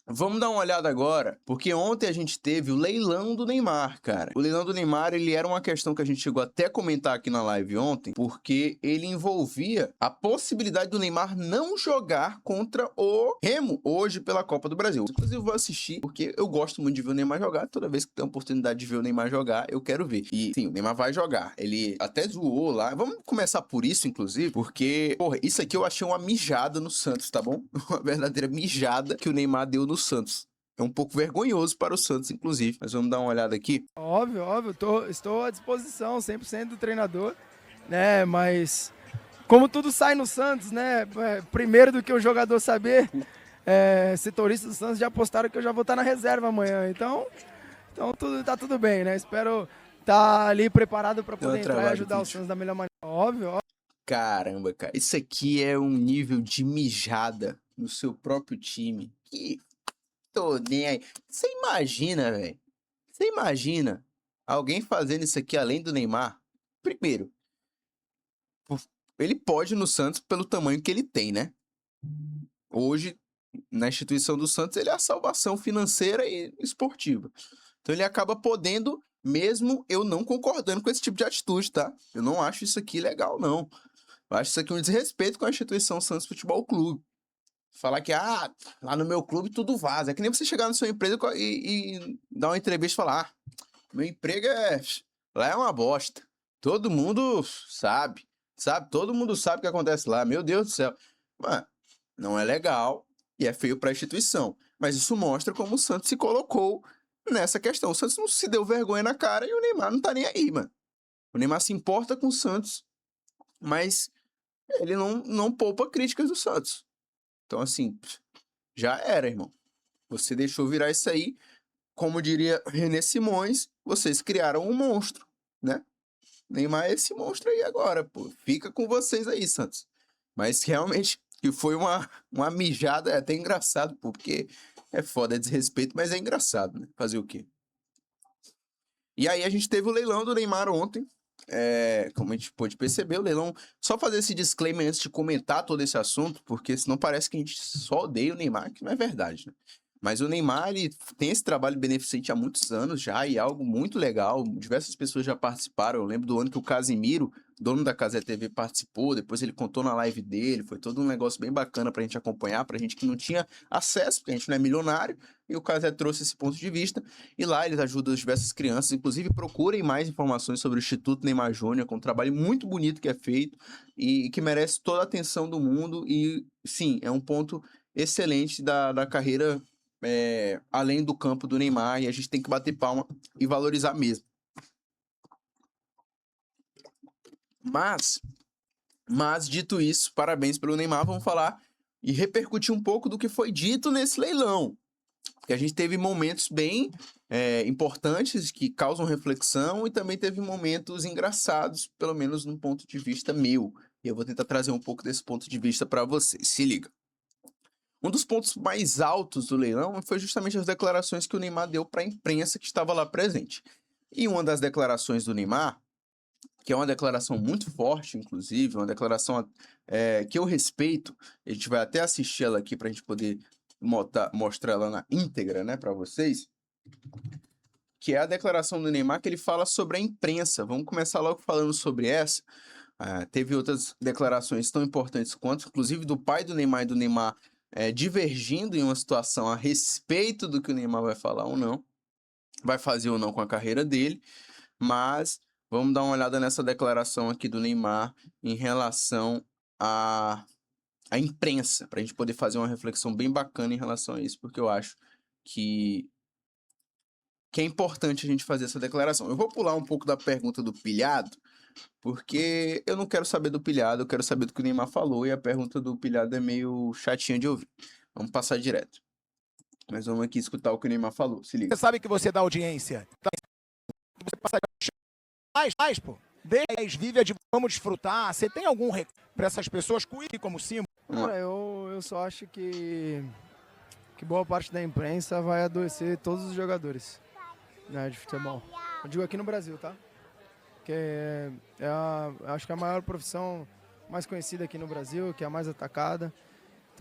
Vamos dar uma olhada agora, porque ontem a gente teve o leilão do Neymar, cara. O leilão do Neymar, ele era uma questão que a gente chegou até a comentar aqui na live ontem, porque ele envolvia a possibilidade do Neymar não jogar contra o Remo hoje pela Copa do Brasil. Inclusive, eu vou assistir, porque eu gosto muito de ver o Neymar jogar. Toda vez que tem a oportunidade de ver o Neymar jogar, eu quero ver. E sim, o Neymar vai jogar. Ele até zoou lá. Vamos começar por isso, inclusive, porque, porra, isso aqui eu achei uma mijada no Santos, tá bom? Uma verdadeira mijada que o Neymar deu no Santos. É um pouco vergonhoso para o Santos, inclusive. Mas vamos dar uma olhada aqui. Óbvio, óbvio, estou à disposição, 100% do treinador, né? Mas como tudo sai no Santos, né? Primeiro do que o jogador saber, setoristas do Santos já apostaram que eu já vou estar na reserva amanhã. Então tá tudo bem, né? Espero estar ali preparado para Deu uma poder entrar e travada ajudar aqui. o Santos da melhor maneira. Óbvio, óbvio. Caramba, cara. Isso aqui é um nível de mijada no seu próprio time. Que tô nem aí. Você imagina, velho? Você imagina alguém fazendo isso aqui além do Neymar? Primeiro, ele pode no Santos pelo tamanho que ele tem, né? Hoje, na instituição do Santos, ele é a salvação financeira e esportiva. Então ele acaba podendo, mesmo eu não concordando com esse tipo de atitude, tá? Eu não acho isso aqui legal, não. Eu acho isso aqui um desrespeito com a instituição Santos Futebol Clube. Falar que, lá no meu clube tudo vaza. É que nem você chegar na sua empresa e dar uma entrevista e falar, meu emprego lá é uma bosta. Todo mundo sabe? Todo mundo sabe o que acontece lá. Meu Deus do céu. Mano, não é legal e é feio para a instituição. Mas isso mostra como o Santos se colocou nessa questão. O Santos não se deu vergonha na cara e o Neymar não tá nem aí, mano. O Neymar se importa com o Santos, mas ele não poupa críticas do Santos. Então, assim, já era, irmão. Você deixou virar isso aí. Como diria René Simões, vocês criaram um monstro, né? Neymar é esse monstro aí agora, pô. Fica com vocês aí, Santos. Mas realmente que foi uma mijada, é até engraçado, pô, porque é foda, é desrespeito, mas é engraçado, né? Fazer o quê? E aí a gente teve o leilão do Neymar ontem. Como a gente pôde perceber, o leilão. Só fazer esse disclaimer antes de comentar todo esse assunto, porque senão parece que a gente só odeia o Neymar, que não é verdade, né? Mas o Neymar, ele tem esse trabalho beneficente há muitos anos já, e é algo muito legal. Diversas pessoas já participaram. Eu lembro do ano que o Casimiro, dono da Cazé TV, participou. Depois ele contou na live dele. Foi todo um negócio bem bacana pra gente acompanhar, pra gente que não tinha acesso, porque a gente não é milionário. E o Cazé trouxe esse ponto de vista. E lá eles ajudam as diversas crianças. Inclusive, procurem mais informações sobre o Instituto Neymar Júnior, com um trabalho muito bonito que é feito e que merece toda a atenção do mundo. E sim, é um ponto excelente da carreira além do campo do Neymar. E a gente tem que bater palma e valorizar mesmo. Mas dito isso, parabéns pelo Neymar. Vamos falar e repercutir um pouco do que foi dito nesse leilão. Porque a gente teve momentos bem importantes que causam reflexão e também teve momentos engraçados, pelo menos num ponto de vista meu. E eu vou tentar trazer um pouco desse ponto de vista para vocês. Se liga. Um dos pontos mais altos do leilão foi justamente as declarações que o Neymar deu para a imprensa que estava lá presente. E uma das declarações do Neymar, que é uma declaração muito forte, inclusive, uma declaração que eu respeito, a gente vai até assistir ela aqui para a gente poder mostrar ela na íntegra, né, para vocês, que é a declaração do Neymar que ele fala sobre a imprensa. Vamos começar logo falando sobre essa. Teve outras declarações tão importantes quanto, inclusive do pai do Neymar e do Neymar divergindo em uma situação a respeito do que o Neymar vai falar ou não, vai fazer ou não com a carreira dele, mas vamos dar uma olhada nessa declaração aqui do Neymar em relação à imprensa, para a gente poder fazer uma reflexão bem bacana em relação a isso, porque eu acho que é importante a gente fazer essa declaração. Eu vou pular um pouco da pergunta do pilhado, porque eu não quero saber do pilhado, eu quero saber do que o Neymar falou, e a pergunta do pilhado é meio chatinha de ouvir. Vamos passar direto. Mas vamos aqui escutar o que o Neymar falou, se liga. Você sabe que você dá audiência. Você passa mais, pô. 10, vive, vamos desfrutar. Você tem algum recado para essas pessoas com ele como símbolo? Cara, eu só acho que boa parte da imprensa vai adoecer todos os jogadores, né, de futebol. Eu digo aqui no Brasil, tá? Que acho que é a maior profissão mais conhecida aqui no Brasil, que é a mais atacada.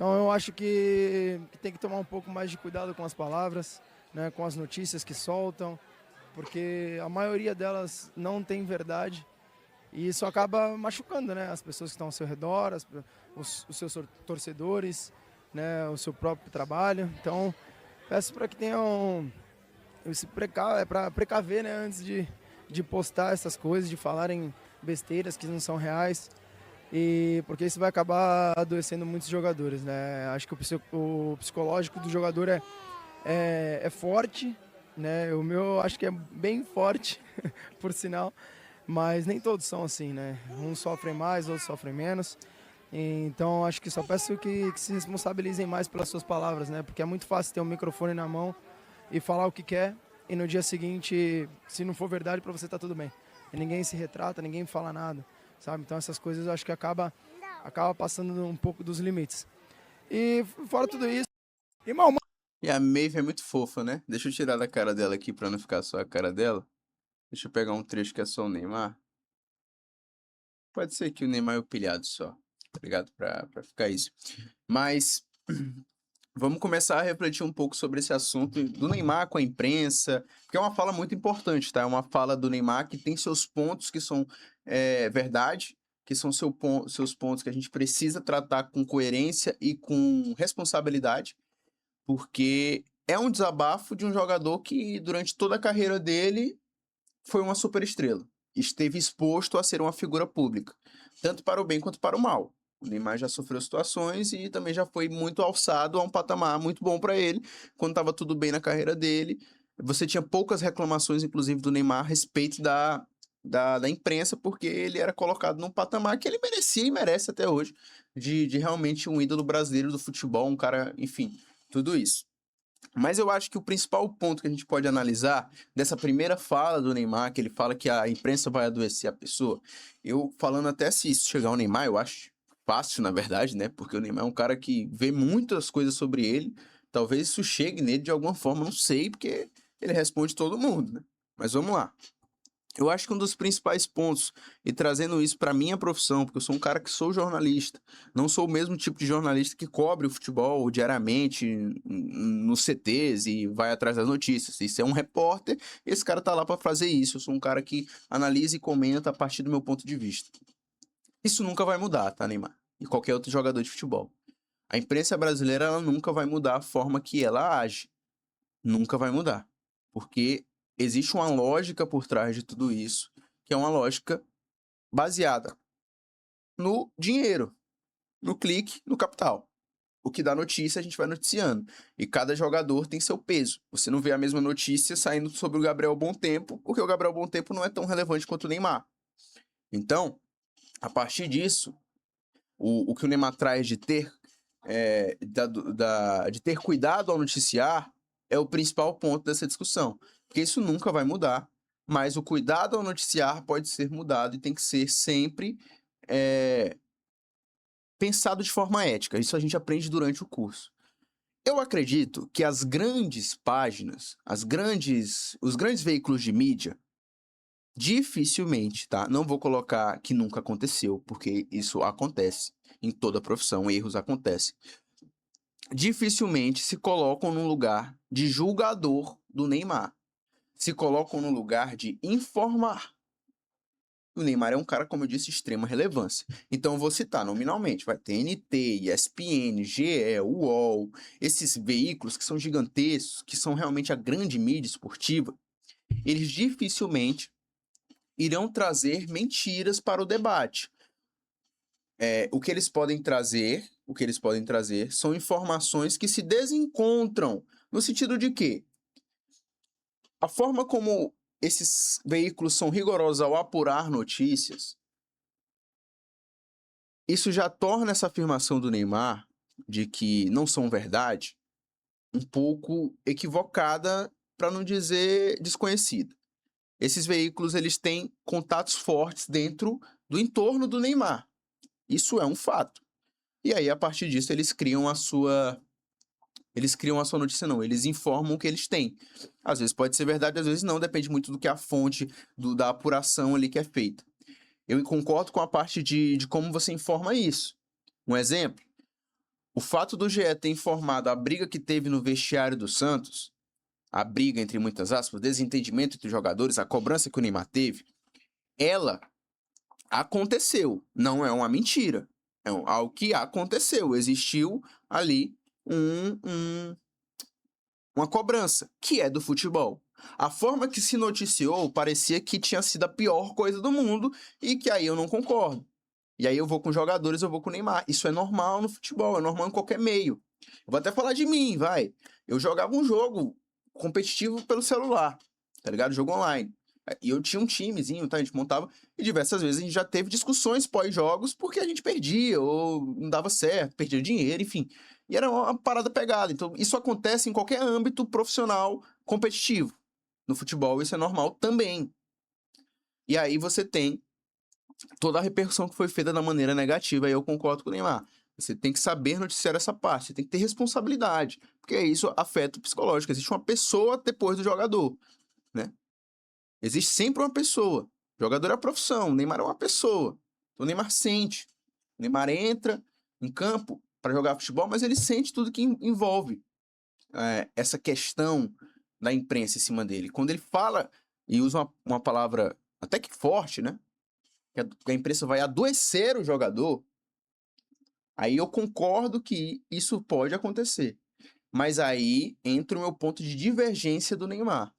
Então eu acho que tem que tomar um pouco mais de cuidado com as palavras, né, com as notícias que soltam, porque a maioria delas não tem verdade e isso acaba machucando, né, as pessoas que estão ao seu redor, os seus torcedores, né, o seu próprio trabalho. Então peço para que tenham para precaver, né, antes de postar essas coisas, de falarem besteiras que não são reais. E porque isso vai acabar adoecendo muitos jogadores, né? Acho que o psicológico do jogador é forte, né? O meu acho que é bem forte, por sinal, mas nem todos são assim, né? Uns sofrem mais, outros sofrem menos. Então acho que só peço que se responsabilizem mais pelas suas palavras, né? Porque é muito fácil ter um microfone na mão e falar o que quer e no dia seguinte, se não for verdade, para você tá tudo bem. E ninguém se retrata, ninguém fala nada. Sabe? Então essas coisas eu acho que acaba passando um pouco dos limites. E fora tudo isso, Irmão, E a Maeve é muito fofa, né? Deixa eu tirar da cara dela aqui pra não ficar só a cara dela. Deixa eu pegar um trecho que é só o Neymar. Pode ser que o Neymar é o pilhado só, tá ligado? Pra ficar isso. Mas vamos começar a refletir um pouco sobre esse assunto do Neymar com a imprensa, porque é uma fala muito importante, tá? É uma fala do Neymar que tem seus pontos que são verdade, que são seus pontos que a gente precisa tratar com coerência e com responsabilidade, porque é um desabafo de um jogador que durante toda a carreira dele foi uma superestrela. Esteve exposto a ser uma figura pública, tanto para o bem quanto para o mal. O Neymar já sofreu situações e também já foi muito alçado a um patamar muito bom para ele, quando estava tudo bem na carreira dele. Você tinha poucas reclamações, inclusive, do Neymar a respeito da imprensa, porque ele era colocado num patamar que ele merecia e merece até hoje, de realmente um ídolo brasileiro do futebol, um cara, enfim, tudo isso. Mas eu acho que o principal ponto que a gente pode analisar dessa primeira fala do Neymar, que ele fala que a imprensa vai adoecer a pessoa, eu falando até se isso chegar ao Neymar, eu acho fácil, na verdade, né? Porque o Neymar é um cara que vê muitas coisas sobre ele, talvez isso chegue nele de alguma forma, não sei, porque ele responde todo mundo, né? Mas vamos lá. Eu acho que um dos principais pontos, e trazendo isso para minha profissão, porque eu sou um cara que sou jornalista, não sou o mesmo tipo de jornalista que cobre o futebol diariamente nos CTs e vai atrás das notícias. Isso é um repórter, esse cara tá lá para fazer isso. Eu sou um cara que analisa e comenta a partir do meu ponto de vista. Isso nunca vai mudar, tá, Neymar? E qualquer outro jogador de futebol. A imprensa brasileira, ela nunca vai mudar a forma que ela age. Nunca vai mudar. Porque existe uma lógica por trás de tudo isso, que é uma lógica baseada no dinheiro, no clique, no capital. O que dá notícia, a gente vai noticiando. E cada jogador tem seu peso. Você não vê a mesma notícia saindo sobre o Gabriel Bom-Tempo, porque o Gabriel Bom-Tempo não é tão relevante quanto o Neymar. Então, a partir disso, o que o Neymar traz de ter, de ter cuidado ao noticiar é o principal ponto dessa discussão. Porque isso nunca vai mudar, mas o cuidado ao noticiar pode ser mudado e tem que ser sempre pensado de forma ética. Isso a gente aprende durante o curso. Eu acredito que as grandes páginas, os grandes veículos de mídia, dificilmente, tá? Não vou colocar que nunca aconteceu, porque isso acontece em toda profissão, erros acontecem. Dificilmente se colocam num lugar de julgador do Neymar. Se colocam no lugar de informar. O Neymar é um cara, como eu disse, de extrema relevância. Então, eu vou citar nominalmente. Vai ter NT, ESPN, GE, UOL, esses veículos que são gigantescos, que são realmente a grande mídia esportiva, eles dificilmente irão trazer mentiras para o debate. O que eles podem trazer são informações que se desencontram, no sentido de que a forma como esses veículos são rigorosos ao apurar notícias, isso já torna essa afirmação do Neymar de que não são verdade um pouco equivocada, para não dizer desconhecida. Esses veículos, eles têm contatos fortes dentro do entorno do Neymar. Isso é um fato. E aí, a partir disso, eles criam a sua notícia, não. Eles informam o que eles têm. Às vezes pode ser verdade, às vezes não. Depende muito do que a fonte, da apuração ali que é feita. Eu concordo com a parte de como você informa isso. Um exemplo. O fato do GE ter informado a briga que teve no vestiário do Santos, a briga entre muitas aspas, o desentendimento entre os jogadores, a cobrança que o Neymar teve, ela aconteceu, não é uma mentira. É algo que aconteceu. Existiu ali uma cobrança, que é do futebol. A forma que se noticiou parecia que tinha sido a pior coisa do mundo e que aí eu não concordo. E aí eu vou com jogadores, eu vou com o Neymar. Isso é normal no futebol, é normal em qualquer meio. Eu vou até falar de mim, vai. Eu jogava um jogo competitivo pelo celular, tá ligado? Jogo online. E eu tinha um timezinho, tá? A gente montava. E diversas vezes a gente já teve discussões pós-jogos porque a gente perdia ou não dava certo, perdia dinheiro, enfim. E era uma parada pegada. Então, isso acontece em qualquer âmbito profissional competitivo. No futebol, isso é normal também. E aí você tem toda a repercussão que foi feita da maneira negativa, e eu concordo com o Neymar. Você tem que saber noticiar essa parte, você tem que ter responsabilidade, porque isso afeta o psicológico. Existe uma pessoa depois do jogador, né? Existe sempre uma pessoa. O jogador é a profissão, o Neymar é uma pessoa. Então, o Neymar sente. O Neymar entra em campo para jogar futebol, mas ele sente tudo que envolve essa questão da imprensa em cima dele. Quando ele fala e usa uma palavra até que forte, né? Que a imprensa vai adoecer o jogador, aí eu concordo que isso pode acontecer. Mas aí entra o meu ponto de divergência do Neymar.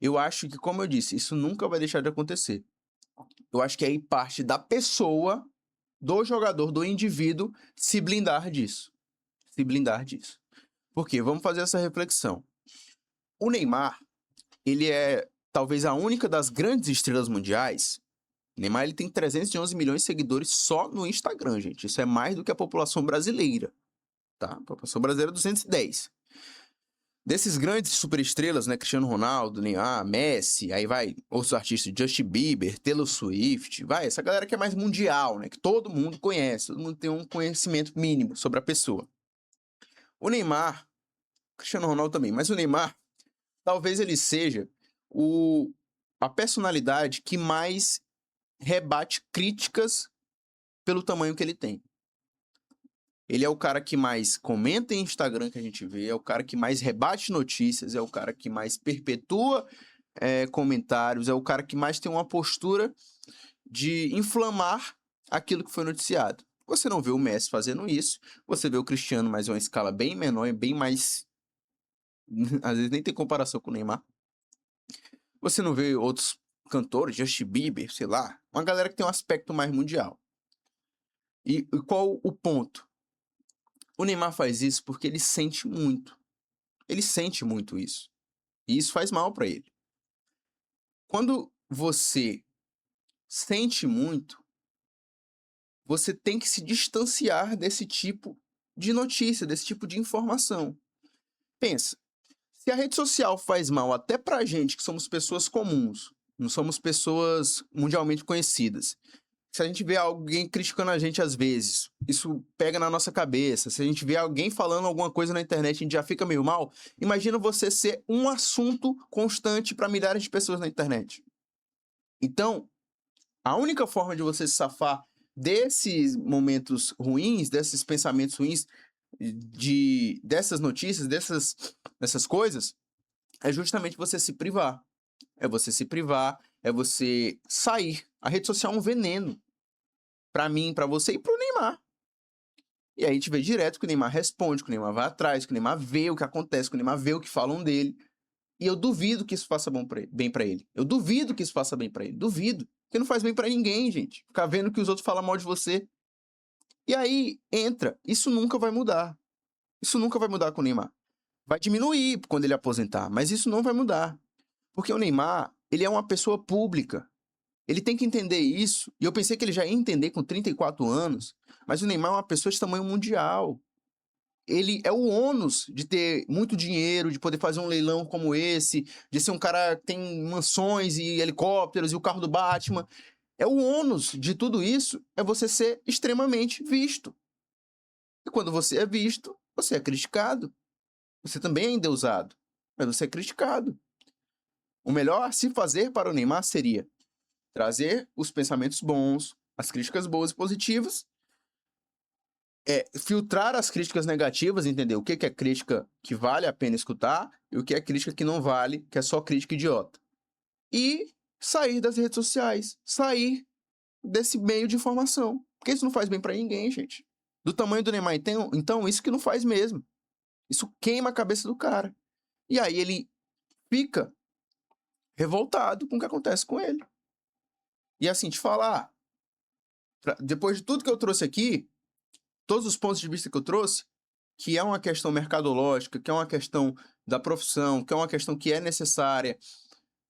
Eu acho que, como eu disse, isso nunca vai deixar de acontecer. Eu acho que aí parte da pessoa, do jogador, do indivíduo, se blindar disso. Se blindar disso. Por quê? Vamos fazer essa reflexão. O Neymar, ele é talvez a única das grandes estrelas mundiais. O Neymar ele tem 311 milhões de seguidores só no Instagram, gente. Isso é mais do que a população brasileira, tá? A população brasileira é 210. Desses grandes superestrelas, né? Cristiano Ronaldo, Neymar, Messi, aí vai outros artistas, Justin Bieber, Taylor Swift, vai, essa galera que é mais mundial, né? Que todo mundo conhece, todo mundo tem um conhecimento mínimo sobre a pessoa. O Neymar, Cristiano Ronaldo também, mas o Neymar, talvez ele seja a personalidade que mais rebate críticas pelo tamanho que ele tem. Ele é o cara que mais comenta em Instagram que a gente vê, é o cara que mais rebate notícias, é o cara que mais perpetua comentários, é o cara que mais tem uma postura de inflamar aquilo que foi noticiado. Você não vê o Messi fazendo isso, você vê o Cristiano, mas em uma escala bem menor, é bem mais... Às vezes nem tem comparação com o Neymar. Você não vê outros cantores, Justin Bieber, sei lá, uma galera que tem um aspecto mais mundial. E qual o ponto? O Neymar faz isso porque ele sente muito. Ele sente muito isso. E isso faz mal para ele. Quando você sente muito, você tem que se distanciar desse tipo de notícia, desse tipo de informação. Pensa, se a rede social faz mal até pra gente, que somos pessoas comuns, não somos pessoas mundialmente conhecidas, se a gente vê alguém criticando a gente às vezes, isso pega na nossa cabeça. Se a gente vê alguém falando alguma coisa na internet, a gente já fica meio mal. Imagina você ser um assunto constante para milhares de pessoas na internet. Então, a única forma de você se safar desses momentos ruins, desses pensamentos ruins, dessas notícias, dessas coisas, é justamente você se privar. É você se privar, é você sair. A rede social é um veneno. Pra mim, pra você e pro Neymar. E aí a gente vê direto que o Neymar responde, que o Neymar vai atrás, que o Neymar vê o que acontece, que o Neymar vê o que falam dele. E eu duvido que isso faça bem pra ele. Eu duvido que isso faça bem pra ele. Duvido. Porque não faz bem pra ninguém, gente. Ficar vendo que os outros falam mal de você. E aí, entra. Isso nunca vai mudar. Isso nunca vai mudar com o Neymar. Vai diminuir quando ele aposentar, mas isso não vai mudar. Porque o Neymar, ele é uma pessoa pública. Ele tem que entender isso. E eu pensei que ele já ia entender com 34 anos. Mas o Neymar é uma pessoa de tamanho mundial. Ele é o ônus de ter muito dinheiro, de poder fazer um leilão como esse, de ser um cara que tem mansões e helicópteros e o carro do Batman. É o ônus de tudo isso, é você ser extremamente visto. E quando você é visto, você é criticado. Você também é endeusado, mas você é criticado. O melhor a se fazer para o Neymar seria trazer os pensamentos bons, as críticas boas e positivas, filtrar as críticas negativas, entender o que é crítica que vale a pena escutar e o que é crítica que não vale, que é só crítica idiota. E sair das redes sociais, sair desse meio de informação. Porque isso não faz bem pra ninguém, gente. Do tamanho do Neymar, então, isso que não faz mesmo. Isso queima a cabeça do cara. E aí ele fica revoltado com o que acontece com ele. E assim, te falar, depois de tudo que eu trouxe aqui, todos os pontos de vista que eu trouxe, que é uma questão mercadológica, que é uma questão da profissão, que é uma questão que é necessária,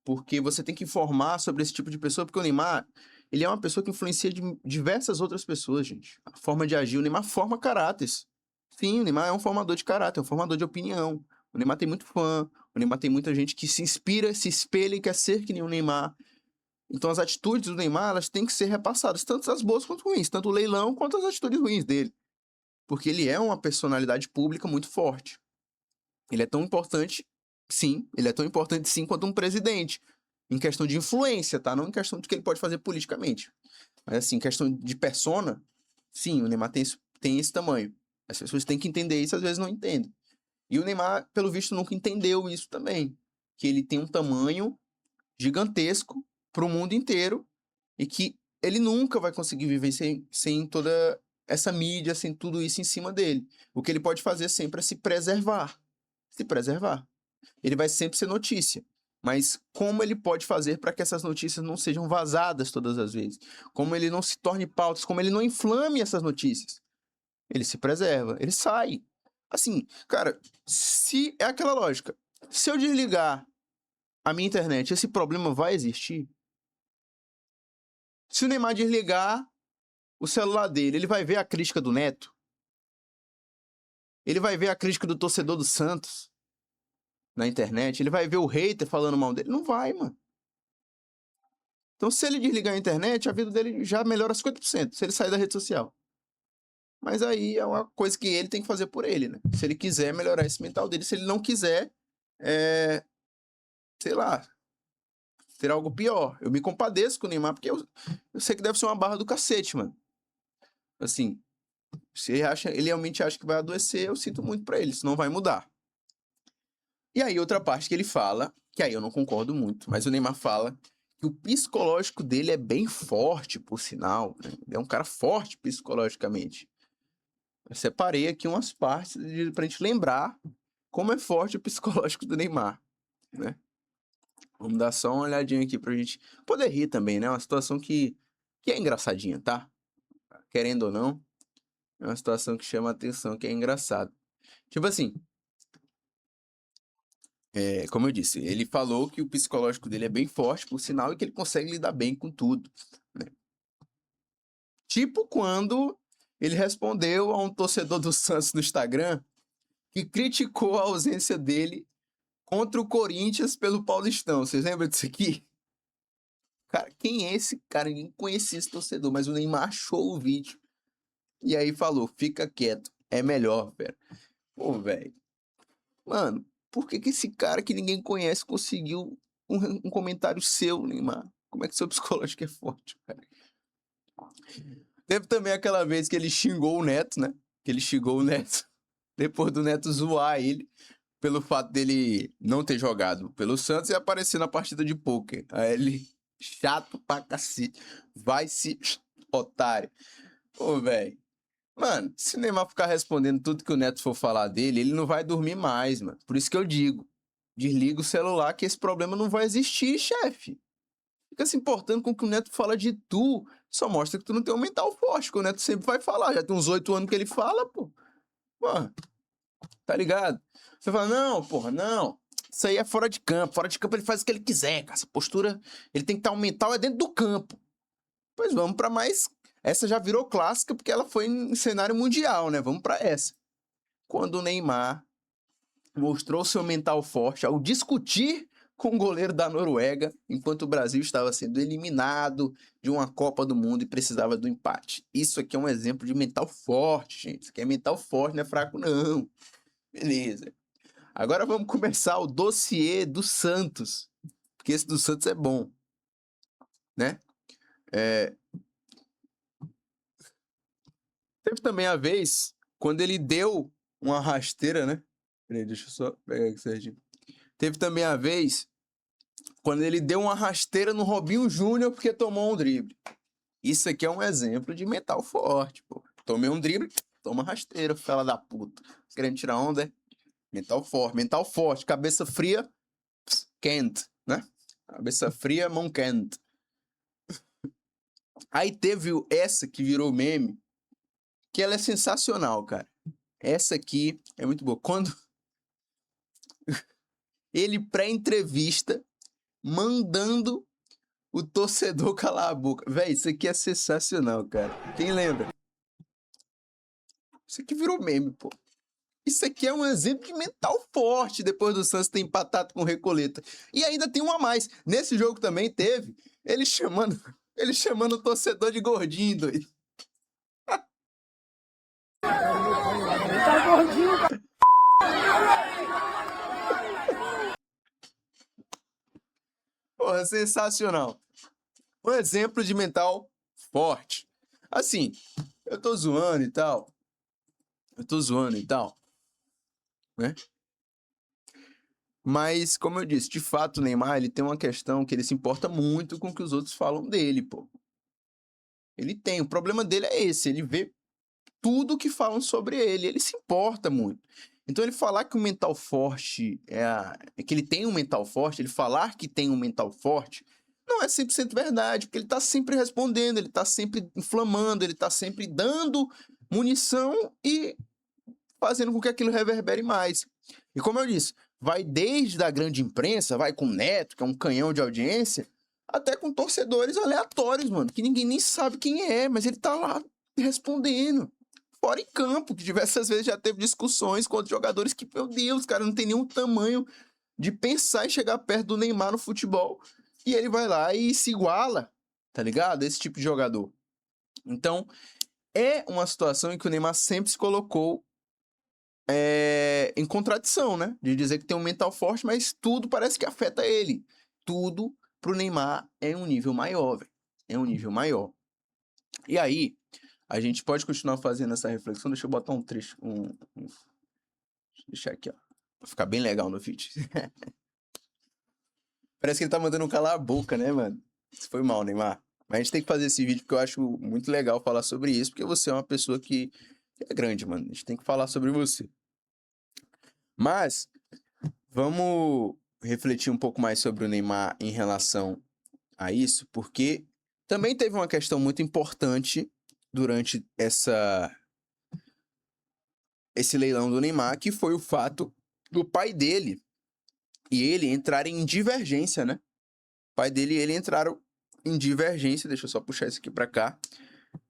porque você tem que informar sobre esse tipo de pessoa, porque o Neymar, ele é uma pessoa que influencia diversas outras pessoas, gente. A forma de agir, o Neymar forma caráteres. Sim, o Neymar é um formador de caráter, é um formador de opinião. O Neymar tem muito fã, o Neymar tem muita gente que se inspira, se espelha e quer ser que nem o Neymar. Então as atitudes do Neymar, elas têm que ser repassadas, tanto as boas quanto as ruins, tanto o leilão quanto as atitudes ruins dele. Porque ele é uma personalidade pública muito forte. Ele é tão importante, sim, quanto um presidente. Em questão de influência, tá? Não em questão do que ele pode fazer politicamente. Mas assim, em questão de persona, sim, o Neymar tem esse tamanho. As pessoas têm que entender isso, às vezes não entendem. E o Neymar, pelo visto, nunca entendeu isso também. Que ele tem um tamanho gigantesco para o mundo inteiro e que ele nunca vai conseguir viver sem toda essa mídia, sem tudo isso em cima dele. O que ele pode fazer sempre é se preservar. Se preservar. Ele vai sempre ser notícia. Mas como ele pode fazer para que essas notícias não sejam vazadas todas as vezes? Como ele não se torne pautas, como ele não inflame essas notícias? Ele se preserva, ele sai. Assim, cara, se é aquela lógica. Se eu desligar a minha internet, esse problema vai existir? Se o Neymar desligar o celular dele, ele vai ver a crítica do Neto? Ele vai ver a crítica do torcedor do Santos na internet? Ele vai ver o hater falando mal dele? Não vai, mano. Então, se ele desligar a internet, a vida dele já melhora 50%, se ele sair da rede social. Mas aí é uma coisa que ele tem que fazer por ele, né? Se ele quiser melhorar esse mental dele, se ele não quiser, sei lá, ter algo pior. Eu me compadeço com o Neymar, porque eu sei que deve ser uma barra do cacete, mano. Assim, se ele realmente acha que vai adoecer, eu sinto muito pra ele, isso não vai mudar. E aí, outra parte que ele fala, que aí eu não concordo muito, mas o Neymar fala que o psicológico dele é bem forte, por sinal, né? Ele é um cara forte psicologicamente. Eu separei aqui umas partes pra gente lembrar como é forte o psicológico do Neymar, né? Vamos dar só uma olhadinha aqui pra gente poder rir também, né? Uma situação que é engraçadinha, tá? Querendo ou não, é uma situação que chama a atenção, que é engraçado. Tipo assim, como eu disse, ele falou que o psicológico dele é bem forte, por sinal, e que ele consegue lidar bem com tudo, né? Tipo quando ele respondeu a um torcedor do Santos no Instagram que criticou a ausência dele contra o Corinthians pelo Paulistão. Vocês lembram disso aqui? Cara, quem é esse cara? Ninguém conhecia esse torcedor, mas o Neymar achou o vídeo. E aí falou, fica quieto, é melhor, velho. Pô, velho. Mano, por que esse cara que ninguém conhece conseguiu um comentário seu, Neymar? Como é que seu psicológico é forte, cara? Teve também aquela vez que ele xingou o Neto, né? Que ele xingou o Neto. Depois do Neto zoar ele pelo fato dele não ter jogado pelo Santos e aparecer na partida de pôquer. Aí ele, chato pra cacete. Vai se otário. Pô, velho. Mano, se o Neymar ficar respondendo tudo que o Neto for falar dele, ele não vai dormir mais, mano. Por isso que eu digo, desliga o celular que esse problema não vai existir, chefe. Fica se importando com o que o Neto fala de tu. Só mostra que tu não tem um mental forte, que o Neto sempre vai falar. Já tem uns 8 anos que ele fala, pô. Mano, tá ligado? Você fala, não, porra, não. Isso aí é fora de campo. Fora de campo ele faz o que ele quiser, cara. Essa postura, ele tem que estar um mental dentro do campo. Pois vamos pra mais. Essa já virou clássica porque ela foi em cenário mundial, né? Vamos pra essa. Quando o Neymar mostrou seu mental forte ao discutir com o goleiro da Noruega, enquanto o Brasil estava sendo eliminado de uma Copa do Mundo e precisava do empate. Isso aqui é um exemplo de mental forte, gente. Isso aqui é mental forte, não é fraco, não. Beleza. Agora vamos começar o dossiê do Santos, porque esse do Santos é bom, né? Teve também a vez quando ele deu uma rasteira, né? Peraí, deixa eu só pegar aqui certinho. Teve também a vez quando ele deu uma rasteira no Robinho Júnior porque tomou um drible. Isso aqui é um exemplo de mental forte, pô. Tomei um drible, toma rasteira, fela da puta. Querendo tirar onda, é? Mental forte, cabeça fria, quente, né? Cabeça fria, mão quente. Aí teve essa que virou meme, que ela é sensacional, cara. Essa aqui é muito boa. Quando ele pré-entrevista mandando o torcedor calar a boca. Véi, isso aqui é sensacional, cara. Quem lembra? Isso aqui virou meme, pô. Isso aqui é um exemplo de mental forte depois do Santos ter empatado com o Recoleta. E ainda tem um a mais. Nesse jogo também teve ele chamando o torcedor de gordinho, doido. Tá gordinho, cara. Porra, sensacional. Um exemplo de mental forte. Assim, eu tô zoando e tal. Né? Mas, como eu disse, de fato o Neymar, ele tem uma questão que ele se importa muito com o que os outros falam dele, pô. Ele tem, o problema dele é esse, ele vê tudo que falam sobre ele, ele se importa muito. Então ele falar que o mental forte é que ele tem um mental forte, ele falar que tem um mental forte, não é 100% verdade, porque ele tá sempre respondendo, ele tá sempre inflamando, ele tá sempre dando munição e fazendo com que aquilo reverbere mais. E como eu disse, vai desde a grande imprensa, vai com o Neto, que é um canhão de audiência, até com torcedores aleatórios, mano, que ninguém nem sabe quem é, mas ele tá lá respondendo. Fora em campo, que diversas vezes já teve discussões com outros jogadores que, meu Deus, cara, não tem nenhum tamanho de pensar em chegar perto do Neymar no futebol. E ele vai lá e se iguala, tá ligado? Esse tipo de jogador. Então, é uma situação em que o Neymar sempre se colocou em contradição, né? De dizer que tem um mental forte, mas tudo parece que afeta ele. Tudo pro Neymar é um nível maior, velho. É um nível maior. E aí, a gente pode continuar fazendo essa reflexão. Deixa eu botar um trecho. Deixa eu deixar aqui, ó. Pra ficar bem legal no vídeo. Parece que ele tá mandando calar a boca, né, mano? Isso foi mal, Neymar. Mas a gente tem que fazer esse vídeo porque eu acho muito legal falar sobre isso, porque você é uma pessoa que é grande, mano. A gente tem que falar sobre você. Mas, vamos refletir um pouco mais sobre o Neymar em relação a isso, porque também teve uma questão muito importante durante esse leilão do Neymar, que foi o fato do pai dele e ele entrarem em divergência, né? O pai dele e ele entraram em divergência, deixa eu só puxar isso aqui pra cá,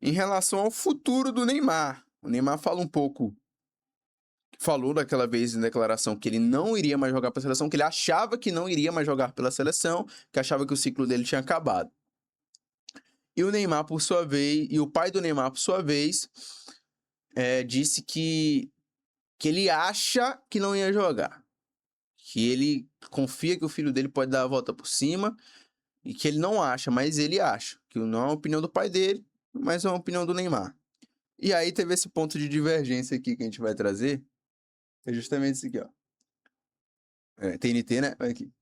em relação ao futuro do Neymar. O Neymar falou daquela vez em declaração que ele não iria mais jogar pela seleção, que ele achava que não iria mais jogar pela seleção, que achava que o ciclo dele tinha acabado. E o Neymar, por sua vez, e o pai do Neymar, por sua vez, disse que ele acha que não ia jogar. Que ele confia que o filho dele pode dar a volta por cima e que ele não acha, mas ele acha. Que não é uma opinião do pai dele, mas é uma opinião do Neymar. E aí teve esse ponto de divergência aqui que a gente vai trazer. É justamente isso aqui, ó. TNT, né? Olha aqui.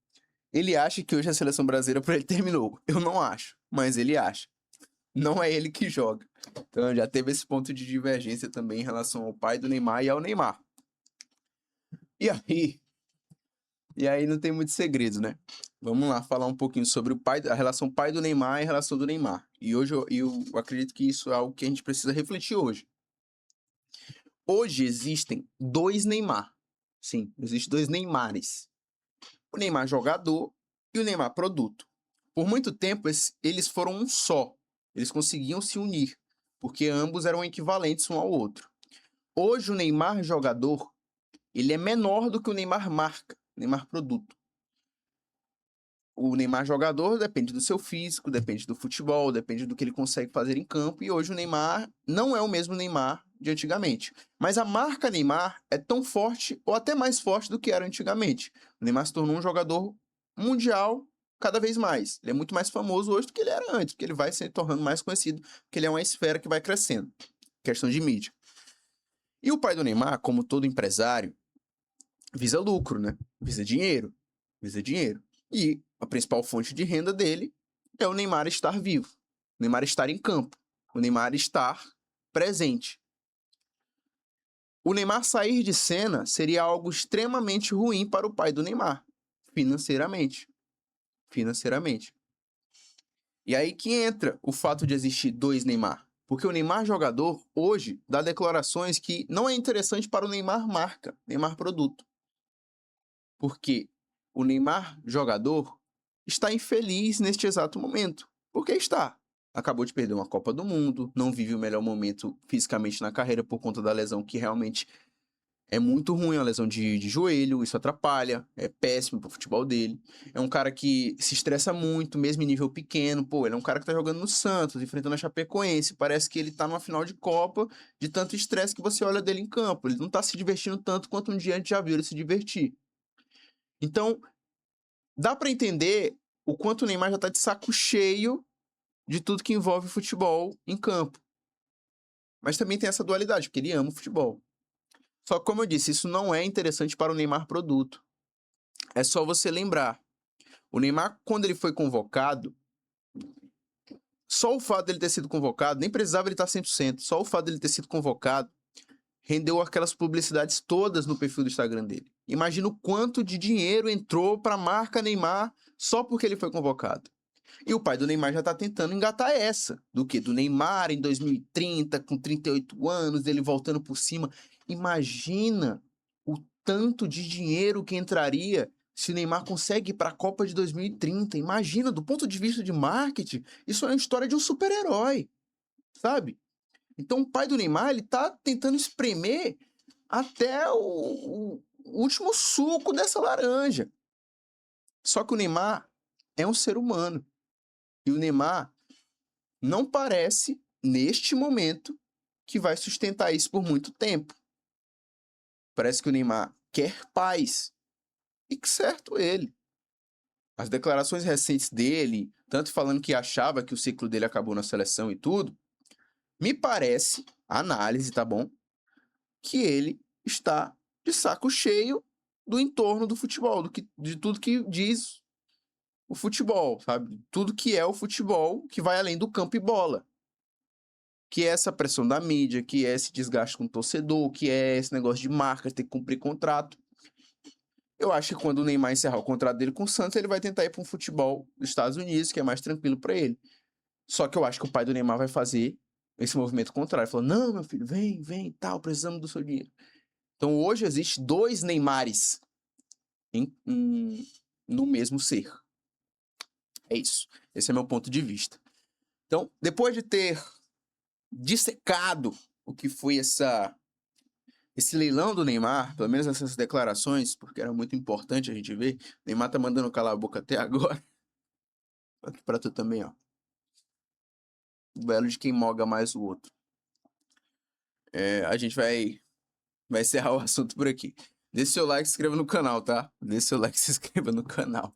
Ele acha que hoje a seleção brasileira para ele terminou. Eu não acho, mas ele acha. Não é ele que joga. Então já teve esse ponto de divergência também em relação ao pai do Neymar e ao Neymar. E aí não tem muito segredo, né? Vamos lá falar um pouquinho sobre a relação pai do Neymar e a relação do Neymar. E hoje eu acredito que isso é algo que a gente precisa refletir hoje. Hoje existem dois Neymar. Sim, existem dois Neymares. O Neymar jogador e o Neymar produto. Por muito tempo eles foram um só. Eles conseguiam se unir, porque ambos eram equivalentes um ao outro. Hoje o Neymar jogador, ele é menor do que o Neymar marca, Neymar produto. O Neymar jogador depende do seu físico, depende do futebol, depende do que ele consegue fazer em campo. E hoje o Neymar não é o mesmo Neymar de antigamente. Mas a marca Neymar é tão forte ou até mais forte do que era antigamente. O Neymar se tornou um jogador mundial cada vez mais. Ele é muito mais famoso hoje do que ele era antes, porque ele vai se tornando mais conhecido, porque ele é uma esfera que vai crescendo. questão de mídia. E o pai do Neymar, como todo empresário, visa lucro, né? Visa dinheiro. E a principal fonte de renda dele é o Neymar estar vivo, o Neymar estar em campo, o Neymar estar presente. O Neymar sair de cena seria algo extremamente ruim para o pai do Neymar, financeiramente. E aí que entra o fato de existir dois Neymar. Porque o Neymar jogador, hoje, dá declarações que não é interessante para o Neymar marca, Neymar produto. Porque o Neymar jogador está infeliz neste exato momento. Porque está. Acabou de perder uma Copa do Mundo, não vive o melhor momento fisicamente na carreira por conta da lesão que realmente é muito ruim, a lesão de joelho, isso atrapalha, é péssimo pro futebol dele. É um cara que se estressa muito, mesmo em nível pequeno. Pô, ele é um cara que tá jogando no Santos, enfrentando a Chapecoense. Parece que ele tá numa final de Copa de tanto estresse que você olha dele em campo. Ele não tá se divertindo tanto quanto um dia a gente já viu ele se divertir. Então, dá pra entender o quanto o Neymar já tá de saco cheio de tudo que envolve futebol em campo. Mas também tem essa dualidade, porque ele ama o futebol. Só que, como eu disse, isso não é interessante para o Neymar produto. É só você lembrar. O Neymar, quando ele foi convocado, só o fato dele ter sido convocado, nem precisava ele estar 100%, só o fato dele ter sido convocado, rendeu aquelas publicidades todas no perfil do Instagram dele. Imagina o quanto de dinheiro entrou para a marca Neymar só porque ele foi convocado. E o pai do Neymar já tá tentando engatar essa. Do quê? Do Neymar em 2030, com 38 anos, ele voltando por cima. Imagina o tanto de dinheiro que entraria se o Neymar consegue ir para a Copa de 2030. Imagina, do ponto de vista de marketing, isso é uma história de um super-herói, sabe? Então o pai do Neymar, ele tá tentando espremer até o último suco dessa laranja. Só que o Neymar é um ser humano. E o Neymar não parece, neste momento, que vai sustentar isso por muito tempo. Parece que o Neymar quer paz. E que certo ele. As declarações recentes dele, tanto falando que achava que o ciclo dele acabou na seleção e tudo, me parece, análise, tá bom? Que ele está de saco cheio do entorno do futebol, de tudo que diz o futebol, sabe? Tudo que é o futebol, que vai além do campo e bola. Que é essa pressão da mídia, que é esse desgaste com o torcedor, que é esse negócio de marca, ter que cumprir contrato. Eu acho que quando o Neymar encerrar o contrato dele com o Santos, ele vai tentar ir para um futebol dos Estados Unidos, que é mais tranquilo para ele. Só que eu acho que o pai do Neymar vai fazer esse movimento contrário. Falou, não, meu filho, vem, tal, precisamos do seu dinheiro. Então hoje existe dois Neymares no mesmo ser. É isso. Esse é meu ponto de vista. Então, depois de ter dissecado o que foi esse leilão do Neymar, pelo menos essas declarações, porque era muito importante a gente ver. O Neymar tá mandando calar a boca até agora. Aqui pra tu também, ó. O belo de quem moga mais o outro. A gente vai encerrar o assunto por aqui. Deixe seu like e se inscreva no canal, tá? Deixe seu like e se inscreva no canal.